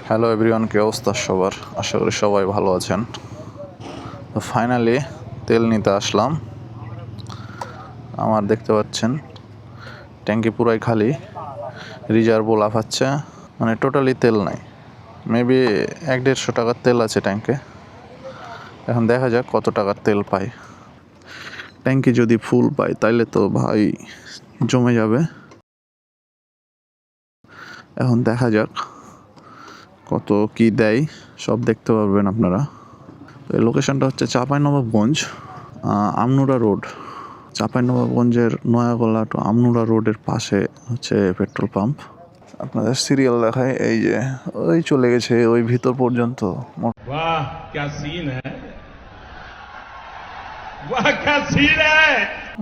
Hello everyone, কি অবস্থা সবার? আশা করি সবাই ভালো আছেন। তো ফাইনালি তেল নিতে আসলাম। আমার দেখতে পাচ্ছেন ট্যাঙ্কি পুরাই খালি, রিজার্ভও লাফাচ্ছে, মানে টোটালি তেল নাই। মেবি 1-150 টাকার তেল আছে ট্যাঙ্কে। এখন দেখা যাক কত টাকার তেল পাই। ট্যাঙ্কি যদি ফুল পাই তাইলে তো ভাই জমে যাবে। এখন দেখা যাক কত কি দেয়, সব দেখতে পারবেন আপনারা। তো এই লোকেশনটা হচ্ছে চাঁপাইনবাবগঞ্জ, আমনুরা রোড। চাঁপাইনবাবগঞ্জের নয়াগলা টু আমনুরা রোডের পাশে হচ্ছে পেট্রোল পাম্প। আপনাদের সিরিয়াল দেখায়, এই যে ওই চলে গেছে ওই ভিতর পর্যন্ত। वाह क्या सीन है, वाह क्या सीन है।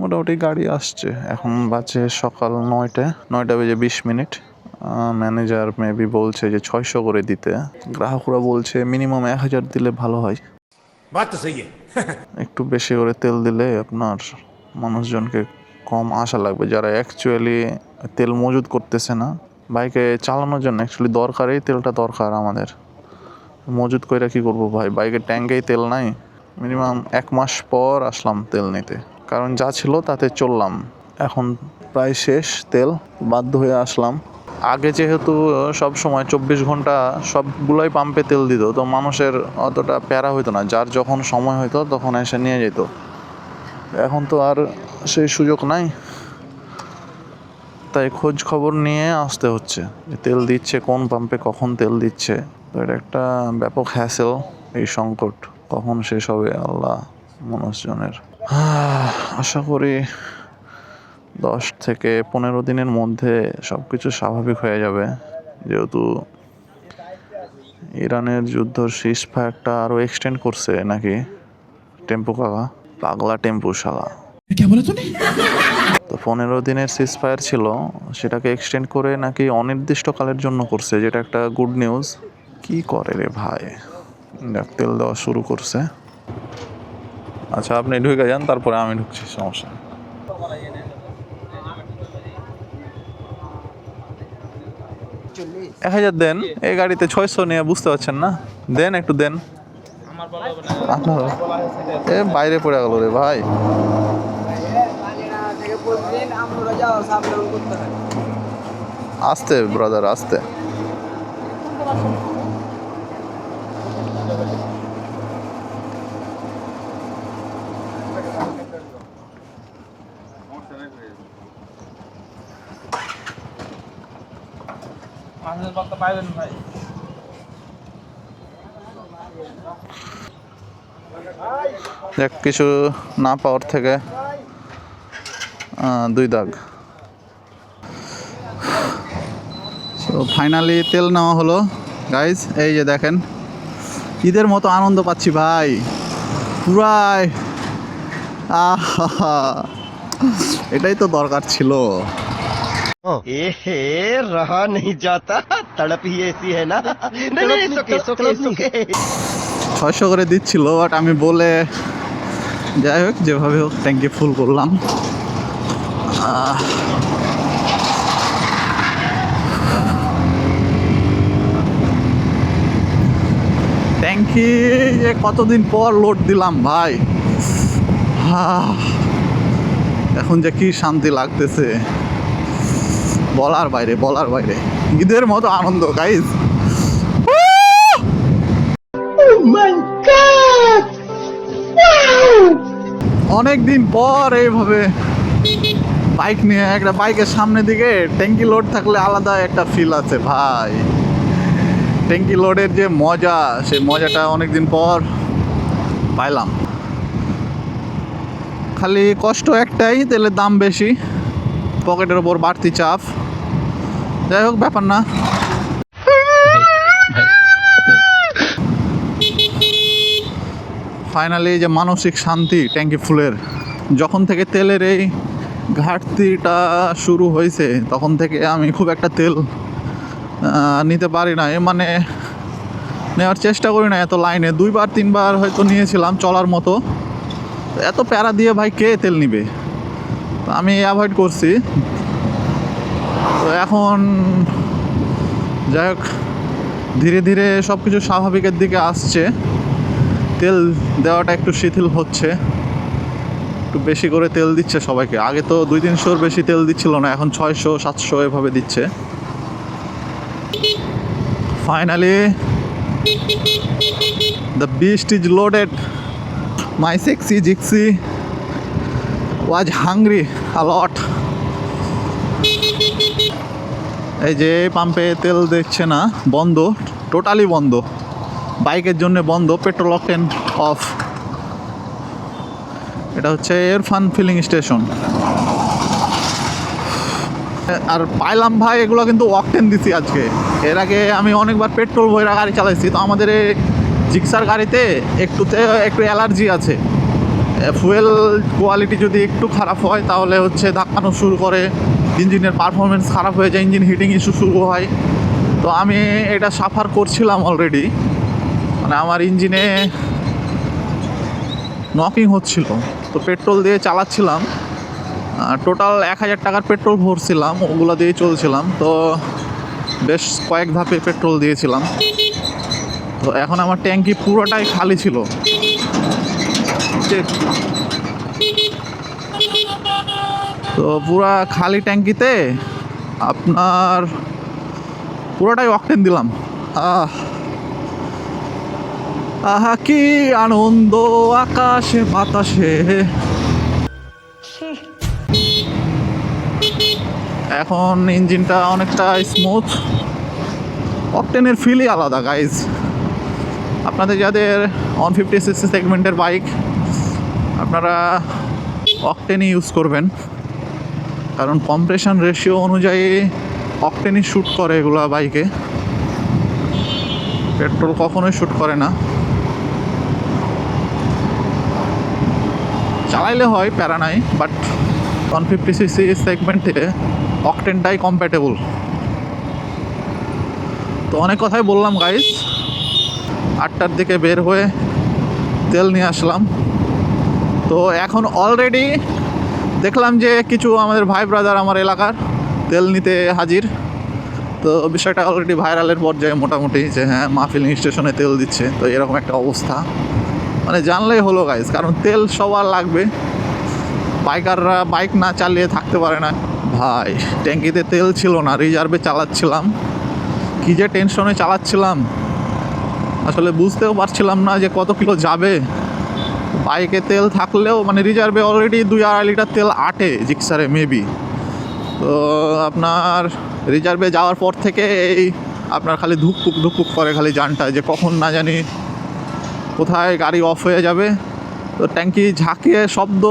মোটামুটি গাড়ি আসছে। এখন বাজে সকাল 9টা বেজে 20 মিনিট। ম্যানেজার মেবি বলছে যে 600 করে দিতে। গ্রাহকরা বলছে মিনিমাম 1000 দিলে ভালো হয়। बात तो सही है। একটু বেশি করে তেল দিলে আপনার মানুষজনকে কম আশা লাগবে, যারা অ্যাকচুয়ালি তেল মজুদ করতেছে না। বাইকে চালানোর জন্য অ্যাকচুয়ালি দরকারই তেলটা দরকার আমাদের। মজুদ কইরা কি করব ভাই, বাইকের ট্যাঙ্কেই তেল নাই। মিনিমাম 1 মাস পর আসলাম তেল নিতে, কারণ যা ছিল তাতে চললাম। এখন প্রায় শেষ তেল, বাধ্য হয়ে আসলাম। আগে যেহেতু সব সময় 24 ঘন্টা সবগুলোই পাম্পে তেল দিত, তো মানুষের অতটা প্যারা হইতো না, যার যখন সময় হইতো তখন এসে নিয়ে যেত। এখন তো আর সেই সুযোগ নাই, তাই খোঁজ খবর নিয়ে আসতে হচ্ছে যে তেল দিচ্ছে কোন পাম্পে, কখন তেল দিচ্ছে। তো এটা একটা ব্যাপক হ্যাসেল। এই সংকট কখন শেষ হবে আল্লাহ মানুষজনের। আশা করি 10 থেকে 15 দিনের মধ্যে সব কিছু স্বাভাবিক হয়ে যাবে, যেহেতু ইরানের যুদ্ধ সিজ ফায়ারটা আরও এক্সটেন্ড করছে নাকি টেম্পো কাকা, পাগলা টেম্পো শালা। তো 15 দিনের সিজ ফায়ার ছিল, সেটাকে এক্সটেন্ড করে নাকি অনির্দিষ্টকালের জন্য করছে, যেটা একটা গুড নিউজ। কি করে রে ভাই, তেল দেওয়া শুরু করছে। আচ্ছা আপনি ঢুকে যান, তারপরে আমি ঢুকছি, সমস্যা। 1000 দেন, এই গাড়িতে 600 নিয়ে বুঝতে পারছেন না? দেন একটু দেন। আপনার এ বাইরে পড়ে গেল রে ভাই। আস্তে ব্রাদার, আস্তে। দেখ, কিছু না পাওয়ার থেকে 2 দাগ। তো ফাইনালি তেল নেওয়া হলো গাইজ। এই যে দেখেন, ঈদের মতো আনন্দ পাচ্ছি ভাই পুরাই। এটাই তো দরকার ছিল। रहा नहीं जाता, तड़प ही ऐसी है ना। नहीं, सुके 600 করে দিচ্ছিল, বাট আমি বলে যাই হোক যেভাবে হোক ট্যাঙ্কি ফুল করলাম। ট্যাঙ্কি যে কতদিন পর লোড দিলাম ভাই, এখন যে কি শান্তি লাগতেছে, বলার বাইরে, বলার বাইরে। ঈদের মতো আনন্দ গাইজ। অনেক দিন পর এইভাবে বাইক নিয়ে, একটা বাইকের সামনে দিকে ট্যাঙ্কি লোড থাকলে আলাদা একটা ফিল আছে ভাই। ট্যাঙ্কি লোডের যে মজা, সেই মজাটা অনেকদিন পর পাইলাম। খালি কষ্ট একটাই, তেলের দাম বেশি, পকেটের ওপর বাড়তি চাপ। যাই হোক, ব্যাপার না। ফাইনালি যে মানসিক শান্তি ট্যাঙ্কি ফুলের, যখন থেকে তেলের এই ঘাটতিটা শুরু হয়েছে তখন থেকে আমি খুব একটা তেল নিতে পারি না, মানে নেওয়ার চেষ্টা করি না। এত লাইনে 2-3 বার হয়তো নিয়েছিলাম চলার মতো। এত প্যারা দিয়ে ভাই কে তেল নিবে, আমি অ্যাভয়েড করছি। তো এখন যাই হোক, ধীরে ধীরে সব কিছু স্বাভাবিকের দিকে আসছে, তেল দেওয়াটা একটু শিথিল হচ্ছে, একটু বেশি করে তেল দিচ্ছে সবাইকে। আগে তো 200-300 বেশি তেল দিচ্ছিল না, এখন 600-700 এভাবে দিচ্ছে। Finally the beast is loaded. My sexy Jixi was hungry a lot. এই যে পাম্পে তেল দিচ্ছে না, বন্ধ, টোটালি বন্ধ, বাইকের জন্য বন্ধ, পেট্রোল অকটেন অফ। এটা হচ্ছে ইরফান ফিলিং স্টেশন। আর পাইলাম ভাই এগুলো কিন্তু অকটেন দিছি আজকে। এর আগে আমি অনেকবার পেট্রোল ভরা গাড়ি চালাইছি, তো আমাদের এই জিক্সার গাড়িতে একটু অ্যালার্জি আছে। ফুয়েল কোয়ালিটি যদি একটু খারাপ হয় তাহলে হচ্ছে ধাক্কানো শুরু করে, ইঞ্জিনের পারফরমেন্স খারাপ হয়ে যায়, ইঞ্জিন হিটিং ইস্যু শুরু হয়। তো আমি এটা সাফার করছিলাম অলরেডি, মানে আমার ইঞ্জিনে নকিং হচ্ছিল। তো পেট্রোল দিয়ে চালাচ্ছিলাম, টোটাল 1000 টাকার পেট্রোল ভরছিলাম, ওগুলো দিয়ে চলছিলাম। তো বেশ কয়েক ধাপে পেট্রোল দিয়েছিলাম। তো এখন আমার ট্যাঙ্কি পুরোটাই খালি ছিল। তো পুরা খালি ট্যাঙ্কিতে আপনার পুরোটাই অকটেন দিলাম। আহা কি আনন্দ আকাশে বাতাসে। এখন ইঞ্জিনটা অনেকটা স্মুথ, অকটেনের ফিলই আলাদা গাইজ। আপনাদের যাদের 150cc সেগমেন্টের বাইক, আপনারা অকটেনই ইউজ করবেন, কারণ কম্প্রেশন রেশিও অনুযায়ী অকটেনই শ্যুট করে এগুলো বাইকে, পেট্রোল কখনোই শ্যুট করে না। চালাইলে হয়, প্যারা নাই, বাট 150cc সেগমেন্টে অকটেনটাই কম্প্যাটেবল। তো অনেক কথাই বললাম গাইজ। 8টার দিকে বের হয়ে তেল নিয়ে আসলাম। তো এখন অলরেডি দেখলাম যে কিছু আমাদের ভাই ব্রাদার আমার এলাকার তেল নিতে হাজির। তো বিষয়টা অলরেডি ভাইরালের পর্যায়ে মোটামুটি, যে হ্যাঁ মা ফিলিং স্টেশনে তেল দিচ্ছে। তো এরকম একটা অবস্থা, মানে জানলেই হলো গাইজ, কারণ তেল সবার লাগবে। বাইকাররা বাইক না চালিয়ে থাকতে পারে না। ভাই ট্যাঙ্কিতে তেল ছিল না, রিজার্ভে চালাচ্ছিলাম, কী যে টেনশনে চালাচ্ছিলাম, আসলে বুঝতেও পারছিলাম না যে কত কিলো যাবে। বাইকে তেল থাকলেও মানে রিজার্ভে অলরেডি 2-2.5 লিটার তেল আটে জিক্সারে মেবি। তো আপনার রিজার্ভে যাওয়ার পর থেকে এই আপনার খালি ধুকপুক করে খালি জানটা, যে কখন না জানি কোথায় গাড়ি অফ হয়ে যাবে। তো ট্যাঙ্কি ঝাঁকিয়ে শব্দ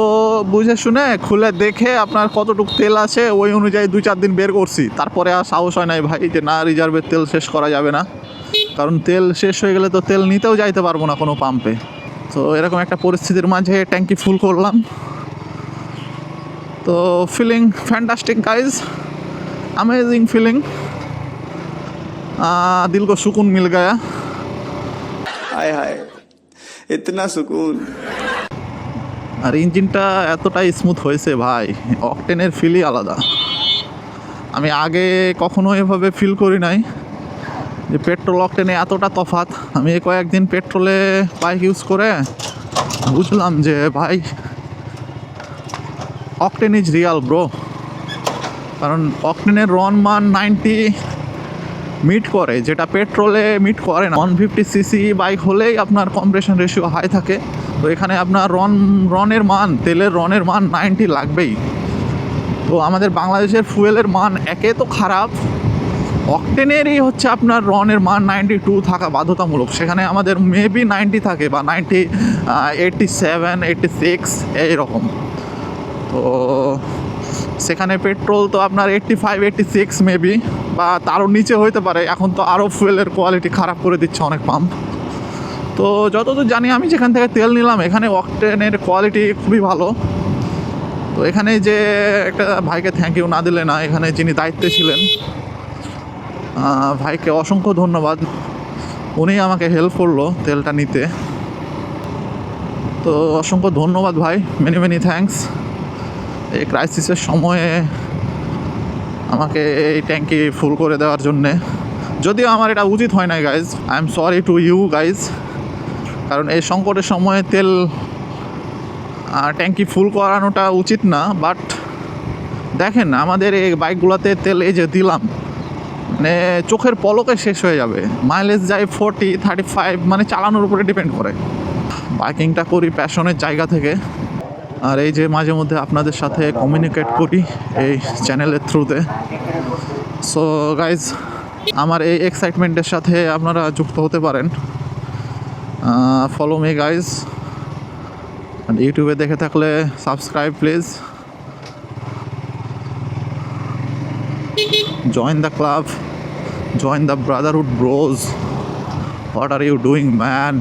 বুঝে শুনে খুলে দেখে আপনার কতটুকু তেল আছে ওই অনুযায়ী 2-4 দিন বের করছি। তারপরে আর সাহস হয় নাই ভাই যে না, রিজার্ভের তেল শেষ করা যাবে না, কারণ তেল শেষ হয়ে গেলে তো তেল নিতেও যাইতে পারবো না কোনো পাম্পে। তো এরকম একটা পরিস্থিতির মাঝে ট্যাঙ্কি ফুল করলাম। তো feeling fantastic guys, amazing feeling, दिल को सुकून मिल गया। हाय हाय इतना सुकून। আর ইঞ্জিনটা এতটাই স্মুথ হয়েছে ভাই, অকটেনের ফিলই আলাদা। আমি আগে কখনো এভাবে ফিল করি নাই যে পেট্রোল অকটেনে এতটা তফাৎ। আমি কয়েকদিন পেট্রোলে বাইক ইউজ করে বুঝলাম যে ভাই অকটেন ইজ রিয়াল ব্রো। কারণ অকটেনের রন মান 90 মিট করে, যেটা পেট্রোলে মিট করে না। 150cc বাইক হলেই আপনার কম্প্রেশন রেশিও হাই থাকে। তো এখানে আপনার রনের মান, তেলের রনের মান 90 লাগবেই। তো আমাদের বাংলাদেশের ফুয়েলের মান একে তো খারাপ, অকটেনেরই হচ্ছে আপনার রনের মান 92 থাকা বাধ্যতামূলক। সেখানে আমাদের মেবি 90 থাকে বা 90, 87, 86 এইরকম। তো সেখানে পেট্রোল তো আপনার 85, 86 মেবি বা তারও নিচে হইতে পারে। এখন তো আরও ফুয়েলের কোয়ালিটি খারাপ করে দিচ্ছে অনেক পাম্প। তো যতদূর জানি আমি যেখান থেকে তেল নিলাম, এখানে অকটেনের কোয়ালিটি খুবই ভালো। তো এখানে যে একটা ভাইকে থ্যাংক ইউ না দিলে না, এখানে যিনি দায়িত্বে ছিলেন ভাইকে অসংখ্য ধন্যবাদ। উনি আমাকে হেল্প করলো তেলটা নিতে। তো অসংখ্য ধন্যবাদ ভাই, মেনি মেনি থ্যাঙ্কস। এই ক্রাইসিসের সময়ে আমাকে এই ট্যাঙ্কি ফুল করে দেওয়ার জন্যে। যদিও আমার এটা উচিত হয় না guys, I am sorry to you guys, কারণ এই সংকটের সময়ে তেল ট্যাঙ্কি ফুল করানোটা উচিত না। বাট দেখেন আমাদের এই বাইকগুলোতে তেল এই যে দিলাম, মানে চোখের পলকে শেষ হয়ে যাবে। মাইলেজ যায় 40-35, মানে চালানোর উপরে ডিপেন্ড করে। বাইকিংটা করি প্যাশনের জায়গা থেকে, আর এই যে মাঝে মধ্যে আপনাদের সাথে কমিউনিকেট করি এই চ্যানেলের থ্রুতে। সো গাইজ, আমার এই এক্সাইটমেন্টের সাথে আপনারা যুক্ত হতে পারেন। ফলো মি গাইজ, ইউটিউবে দেখে থাকলে subscribe please, join the club, join the brotherhood bros. What are you doing, man?